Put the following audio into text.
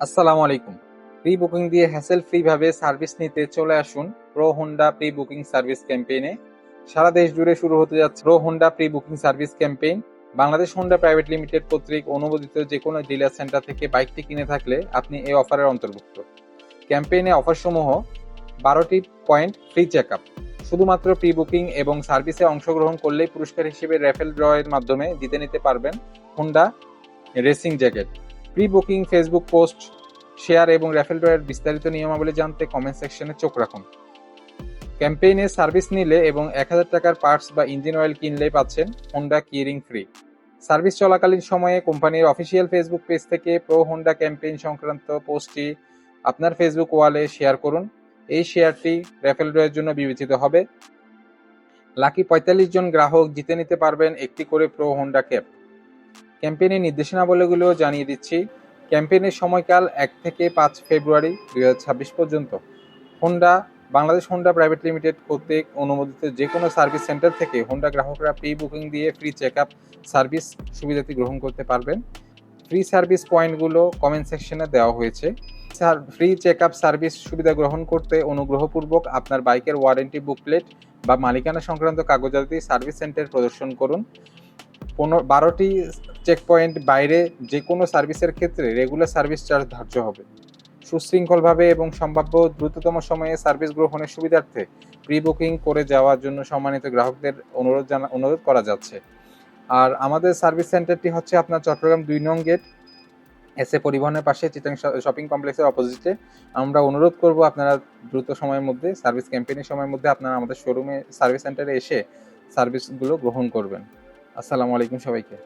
আসসালামু আলাইকুম। Pre booking দিয়ে হ্যাসেল ফ্রি ভাবে সার্ভিস নিতে চলে আসুন pro Honda pre booking service ক্যাম্পেইনে। সারা দেশ জুড়ে শুরু হতে যাচ্ছে pro Honda pre booking service campaign. Bangladesh Honda private limited কর্তৃক অনুমোদিত যে কোনো ডিলার সেন্টার থেকে বাইকটি কিনে থাকলে আপনি এই অফারের অন্তর্ভুক্ত। ক্যাম্পেইনে অফারসমূহ: 12টি পয়েন্ট ফ্রি চেক আপ, শুধুমাত্র প্রি বুকিং এবং সার্ভিসে অংশগ্রহণ করলেই পুরস্কার হিসেবে র্যাফেল ড্রয়ের মাধ্যমে জিতে নিতে পারবেন Honda racing jacket. Pre booking, Facebook post, share এবং র্যাফেল ড্রয়ের বিস্তারিত নিয়মাবলী জানতে কমেন্ট সেকশনে চোখ রাখুন। ক্যাম্পেইনে সার্ভিস নিলে এবং 1000 টাকার পার্টস বা ইঞ্জিন অয়েল কিনলে পাচ্ছেন হোন্ডা কিয়ারিং ফ্রি। সার্ভিস চলাকালীন সময়ে কোম্পানির অফিসিয়াল ফেসবুক পেজ থেকে প্রো হোন্ডা ক্যাম্পেইন সংক্রান্ত পোস্টটি আপনার ফেসবুক ওয়ালে শেয়ার করুন। এই শেয়ারটি র্যাফেল ড্রয়ের জন্য বিবেচিত হবে। লাকি 45 জন গ্রাহক জিতে নিতে পারবেন একটি করে প্রো হোন্ডা ক্যাপ। ক্যাম্পেইনের নির্দেশনাবলীগুলো জানিয়ে দিচ্ছি। ক্যাম্পেইনের সময়কাল 1 থেকে 5 ফেব্রুয়ারি 2026 পর্যন্ত। বাংলাদেশ হোন্ডা প্রাইভেট লিমিটেড কর্তৃক অনুমোদিত যে কোনো সার্ভিস সেন্টার থেকে হোন্ডা গ্রাহকরা প্রি বুকিং দিয়ে ফ্রি চেক আপ সার্ভিস সুবিধাটি গ্রহণ করতে পারবেন। ফ্রি সার্ভিস পয়েন্টগুলো কমেন্ট সেকশনে দেওয়া হয়েছে। ফ্রি চেক আপ সার্ভিস সুবিধা গ্রহণ করতে অনুগ্রহপূর্বক আপনার বাইকের ওয়ারেন্টি বুকলেট বা মালিকানা সংক্রান্ত কাগজাতি সার্ভিস সেন্টার প্রদর্শন করুন। 12টি চেকপয়েন্ট বাইরে যে কোনো সার্ভিসের ক্ষেত্রে রেগুলার সার্ভিস চার্জ ধার্য হবে। সুশৃঙ্খলভাবে এবং সম্ভাব্য দ্রুততম সময়ে সার্ভিস গ্রহণের সুবিধার্থে প্রি বুকিং করে যাওয়ার জন্য সম্মানিত গ্রাহকদের অনুরোধ করা যাচ্ছে। আর আমাদের সার্ভিস সেন্টারটি হচ্ছে আপনার চট্টগ্রাম 2 নং গেট, এসএ পরিবহনের পাশে, চিটাং শপিং কমপ্লেক্সের অপোজিটে। আমরা অনুরোধ করব আপনারা দ্রুত সময়ের মধ্যে, সার্ভিস ক্যাম্পেইনের সময়ের মধ্যে আপনারা আমাদের শোরুমে সার্ভিস সেন্টারে এসে সার্ভিসগুলো গ্রহণ করবেন। আসসালামু আলাইকুম সবাইকে।